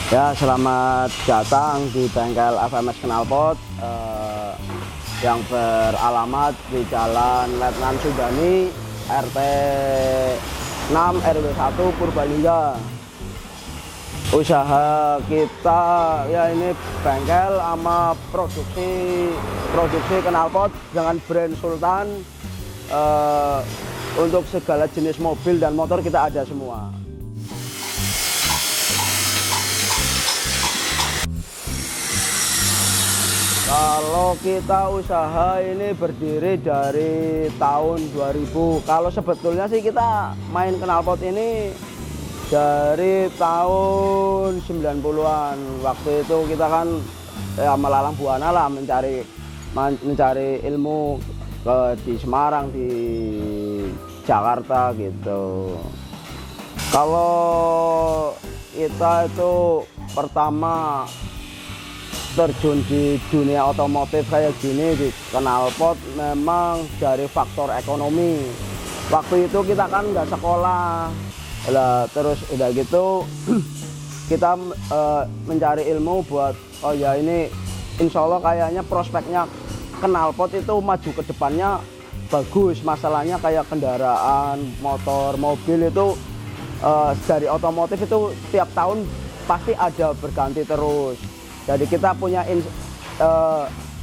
Ya, selamat datang di bengkel FMS Knalpot yang beralamat di Jalan Letnan Sudani, RT 6 RW 1 Purbalingga. Usaha kita ya ini bengkel sama produksi knalpot dengan brand Sultan. Untuk segala jenis mobil dan motor kita ada semua. Kalau kita usaha ini berdiri dari tahun 2000. Kalau sebetulnya sih kita main knalpot ini dari tahun 90-an. Waktu itu kita kan ya melalang buana lah mencari ilmu di Semarang, di Jakarta gitu. Kalau kita itu pertama terjun di dunia otomotif kayak gini di knalpot memang dari faktor ekonomi. Waktu itu kita kan nggak sekolah lah, terus udah gitu kita mencari ilmu buat oh ya ini insya Allah kayaknya prospeknya knalpot itu maju ke depannya bagus. Masalahnya kayak kendaraan motor mobil itu dari otomotif itu tiap tahun pasti ada berganti terus. Jadi kita punya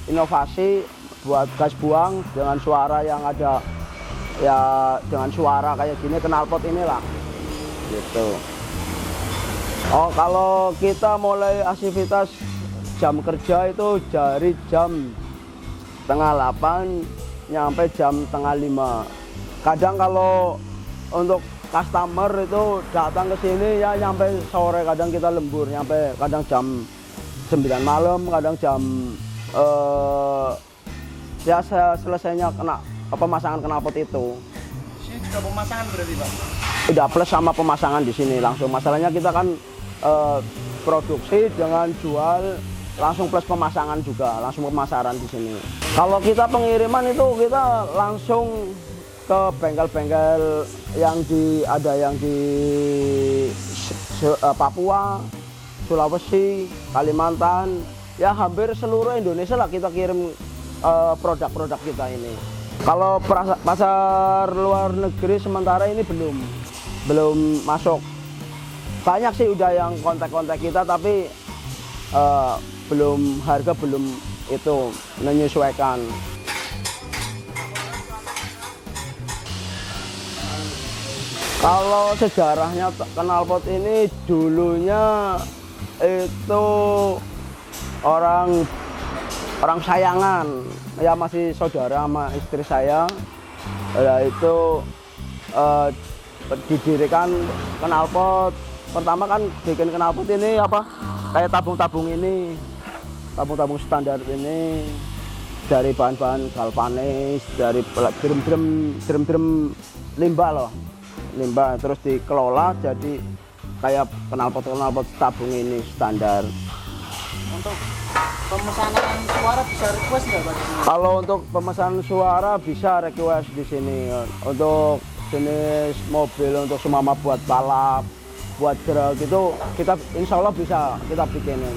inovasi buat gas buang dengan suara yang ada ya, dengan suara kayak gini knalpot inilah gitu. Oh, kalau kita mulai aktivitas jam kerja itu dari jam setengah 8 nyampe jam setengah 5. Kadang kalau untuk customer itu datang ke sini ya nyampe sore, kadang kita lembur nyampe kadang jam 9 malam, kadang jam ya selesainya pemasangan knalpot itu. Ini juga pemasangan berarti Pak? Udah plus sama pemasangan di sini langsung. Masalahnya kita kan produksi dengan jual langsung plus pemasangan juga, langsung pemasaran di sini. Kalau kita pengiriman itu kita langsung ke bengkel-bengkel yang ada yang di Papua, Sulawesi, Kalimantan, ya hampir seluruh Indonesia lah kita kirim produk-produk kita ini. Kalau pasar luar negeri sementara ini belum masuk. Banyak sih udah yang kontak-kontak kita, tapi harga belum itu menyesuaikan. Kalau sejarahnya knalpot ini dulunya itu orang sayangan, ya masih saudara sama istri saya. Itu didirikan knalpot. Pertama kan bikin knalpot ini apa kayak tabung-tabung standar ini dari bahan-bahan galvanis, dari drum limbah terus dikelola jadi kayak knalpot tabung ini standar. Untuk pemesanan suara bisa request nggak Pak? Kalau untuk pemesanan suara bisa request di sini. Untuk jenis mobil untuk semua buat balap, buat drag itu kita insya Allah bisa kita bikinin.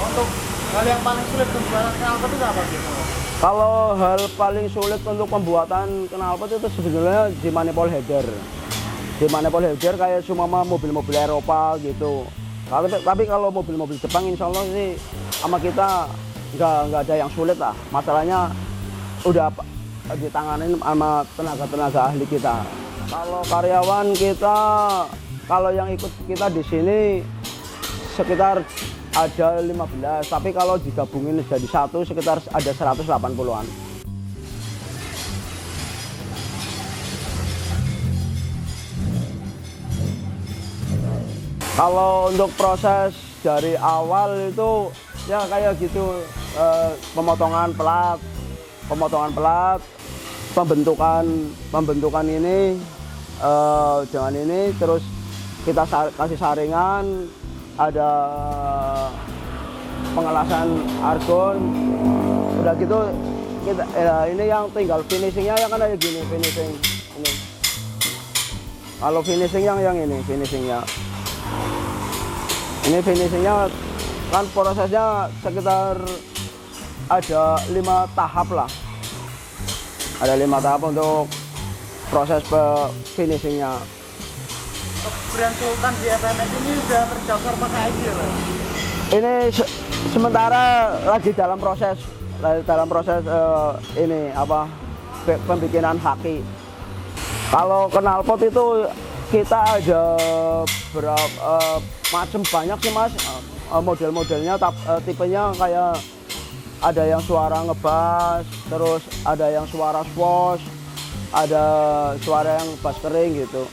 Untuk hal yang paling sulit pembuatan knalpot itu apa gitu? Kalau hal paling sulit untuk pembuatan knalpot itu sebenarnya di manifold header. Di manifold header kayak semua mobil-mobil Eropa gitu. Tapi kalau mobil-mobil Jepang insya Allah sih sama kita nggak ada yang sulit lah. Masalahnya udah ditanganin sama tenaga ahli kita. Kalau karyawan kita, kalau yang ikut kita di sini sekitar ada 15, tapi kalau digabungin jadi satu sekitar ada 180-an. Kalau untuk proses dari awal itu ya kayak gitu, pemotongan plat, pembentukan ini dengan ini, terus kita kasih saringan, ada pengelasan argon, udah gitu kita ini yang tinggal finishingnya ya kan kayak gini, finishing ini Kalau finishing yang ini finishingnya. Ini finishingnya kan prosesnya sekitar ada 5 tahap lah. Ada 5 tahap untuk proses finishingnya. Brand Sultan di FMS ini sudah terdaftar pakai ID ya, Pak? Ini sementara lagi dalam proses ini apa pembikinan haki. Kalau knalpot itu kita ada berapa macam banyak sih Mas, model-modelnya, tipenya kayak ada yang suara ngebas, terus ada yang suara swoosh, ada suara yang bass kering gitu.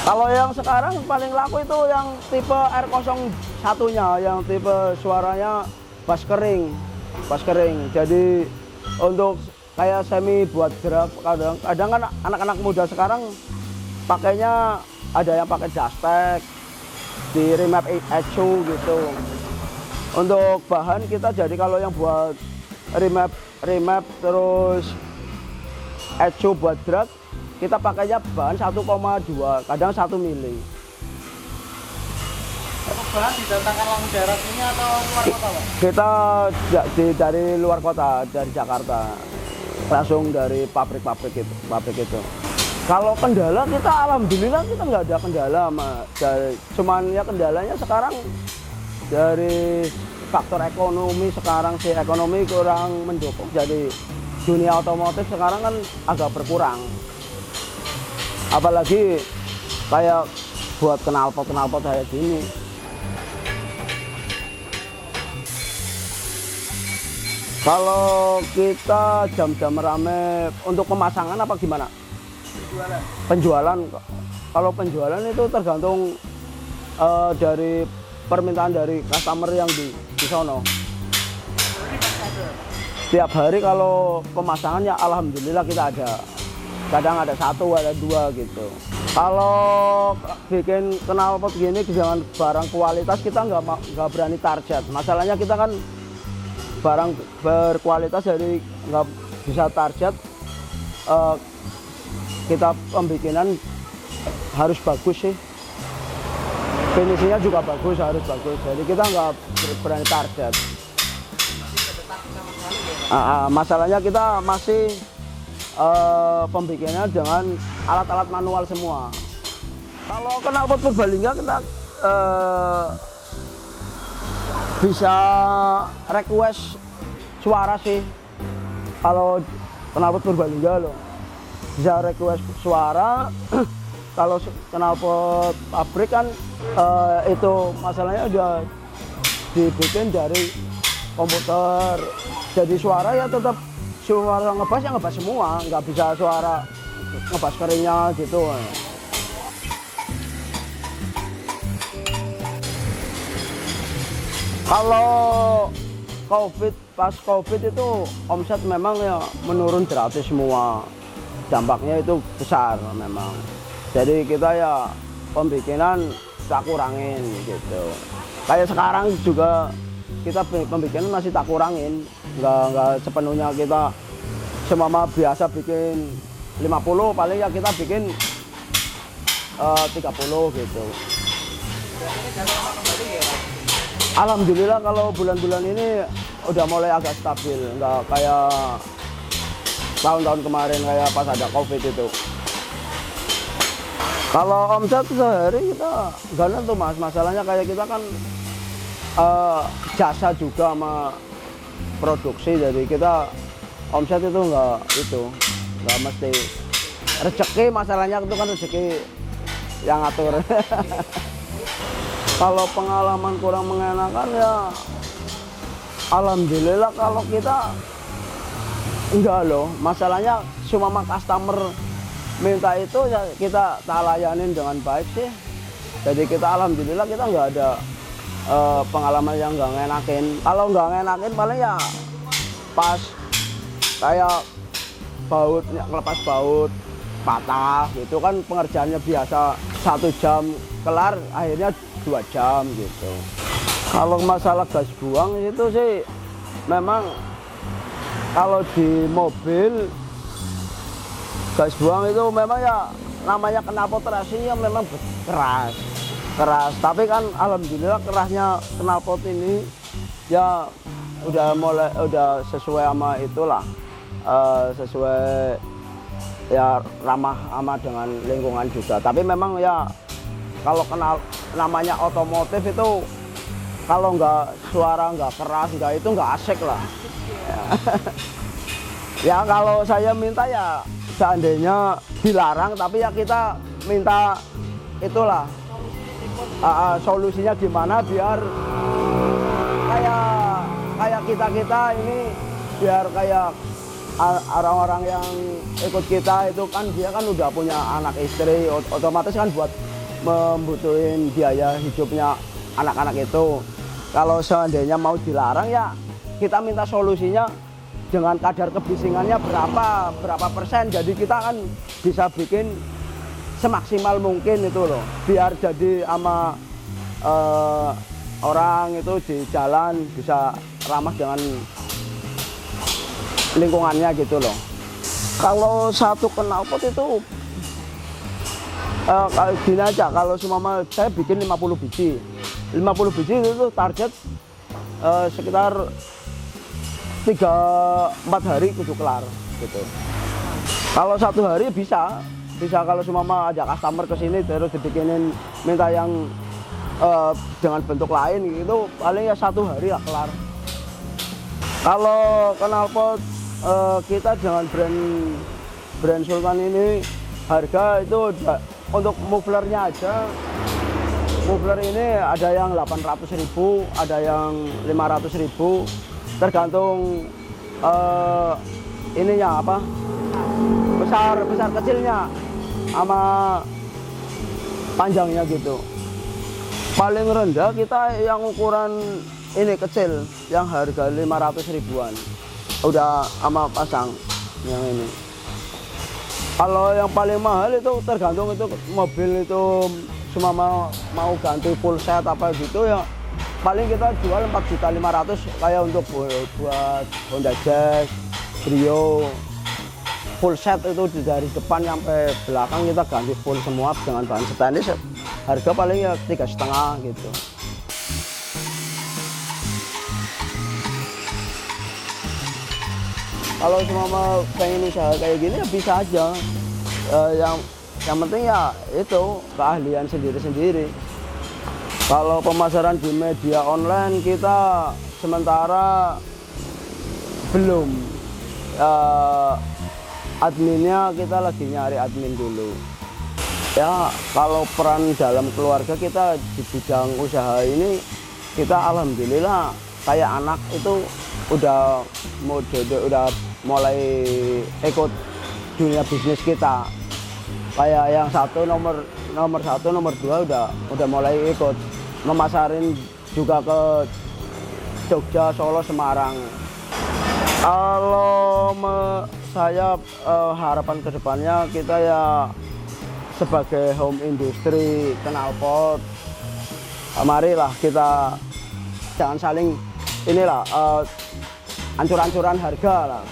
Kalau yang sekarang paling laku itu yang tipe R01-nya, yang tipe suaranya bass kering. Jadi untuk kayak semi buat drag, kadang kan anak-anak muda sekarang pakainya ada yang pakai Justech, di remap ECU gitu. Untuk bahan kita jadi kalau yang buat remap terus ECU buat drag, kita pakainya bahan 1,2, kadang 1 mili. Bahan didatangkan langsung daerah sini atau luar kota, Pak? Kita dari luar kota, dari Jakarta, langsung dari pabrik itu. Kalau kendala kita alhamdulillah kita nggak ada kendala, cuman ya kendalanya sekarang dari faktor ekonomi. Sekarang sih ekonomi kurang mendukung, jadi dunia otomotif sekarang kan agak berkurang. Apalagi kayak buat knalpot kayak gini. Kalau kita jam-jam rame untuk pemasangan apa gimana? Penjualan. Kalau penjualan itu tergantung dari permintaan dari customer yang di sono. Tiap hari kalau pemasangan ya alhamdulillah kita ada. Kadang ada 1, ada 2 gitu. Kalau bikin knalpot gini dengan barang kualitas kita nggak berani target. Masalahnya kita kan barang berkualitas, jadi nggak bisa target. Kita pembikinan harus bagus sih, finishingnya juga harus bagus, jadi kita nggak berani target. Masalahnya kita masih pembikinannya dengan alat-alat manual semua. Kalau knalpot Purbalingga kita bisa request suara sih. Kalau knalpot Purbalingga loh bisa request suara. Kalau knalpot pabrik kan itu masalahnya udah dibikin dari komputer, jadi suara ya tetap suara ngebas ya ngebas semua, nggak bisa suara ngebas keringnya gitu. Kalau pas COVID itu omset memang ya menurun drastis semua, dampaknya itu besar memang. Jadi kita ya pembikinan tak kurangin gitu. Kayak sekarang juga kita pembikinan masih tak kurangin, nggak sepenuhnya kita semama biasa bikin 50, paling ya kita bikin 30 gitu. Alhamdulillah kalau bulan-bulan ini udah mulai agak stabil, nggak kayak tahun-tahun kemarin kayak pas ada COVID itu. Kalau omset sehari kita nggak nentu Mas, masalahnya kayak kita kan jasa juga sama produksi, jadi kita omset itu nggak mesti rezeki. Masalahnya itu kan rezeki yang ngatur. Kalau pengalaman kurang mengenakan ya alhamdulillah kalau kita enggak loh, masalahnya cuma customer minta itu ya kita tak layanin dengan baik sih. Jadi kita alhamdulillah kita nggak ada pengalaman yang nggak ngenakin. Kalau nggak ngenakin paling ya pas kayak baut, ngelepas baut patah gitu kan, pengerjaannya biasa 1 jam kelar, akhirnya 2 jam gitu. Kalau masalah gas buang itu sih memang kalau di mobil gas buang itu memang ya namanya knalpot racing ya memang keras. Tapi kan alhamdulillah kerasnya knalpot ini ya udah sesuai sama itulah, sesuai ya ramah dengan lingkungan juga. Tapi memang ya kalau namanya otomotif itu kalau suara nggak keras itu nggak asik lah. Ya kalau saya minta ya seandainya dilarang, tapi ya kita minta itulah solusinya gimana biar kayak kita ini, biar kayak orang-orang yang ikut kita itu kan dia kan udah punya anak istri, otomatis kan buat membutuhin biaya hidupnya anak-anak itu. Kalau seandainya mau dilarang ya kita minta solusinya dengan kadar kebisingannya berapa persen, jadi kita kan bisa bikin semaksimal mungkin itu loh, biar jadi sama orang itu di jalan bisa ramah dengan lingkungannya gitu loh. Kalau satu knalpot itu gini aja, kalau semama saya bikin 50 biji itu target sekitar 3-4 hari kudu kelar gitu. Kalau satu hari bisa kalau semama ada customer kesini terus dibikinin minta yang dengan bentuk lain gitu, paling ya 1 hari lah kelar. Kalau knalpot kita dengan brand Sultan ini harga itu untuk mufflernya aja, muffler ini ada yang 800.000, ada yang 500.000, tergantung ininya apa, besar kecilnya sama panjangnya gitu. Paling rendah kita yang ukuran ini kecil yang harga 500 ribuan udah sama pasang yang ini. Kalau yang paling mahal itu tergantung itu mobil itu cuma mau ganti full set apa gitu ya, paling kita jual 4.500.000 kayak untuk buat Honda Jazz, Brio full set itu dari depan sampai belakang kita ganti full semua dengan bahan stainless, harga paling ya 3,5 gitu. Kalau cuma pengen usaha kayak gini ya bisa aja, yang penting ya itu keahlian sendiri-sendiri. Kalau pemasaran di media online kita sementara belum, adminnya kita lagi nyari admin dulu. Ya kalau peran dalam keluarga kita di bidang usaha ini, kita alhamdulillah kayak anak itu udah mulai ikut dunia bisnis kita. Kayak yang nomor 1, nomor 2 udah mulai ikut memasarin juga ke Jogja, Solo, Semarang. Kalau saya harapan kedepannya kita ya sebagai home industry knalpot, marilah kita jangan saling inilah ancur-ancuran harga lah.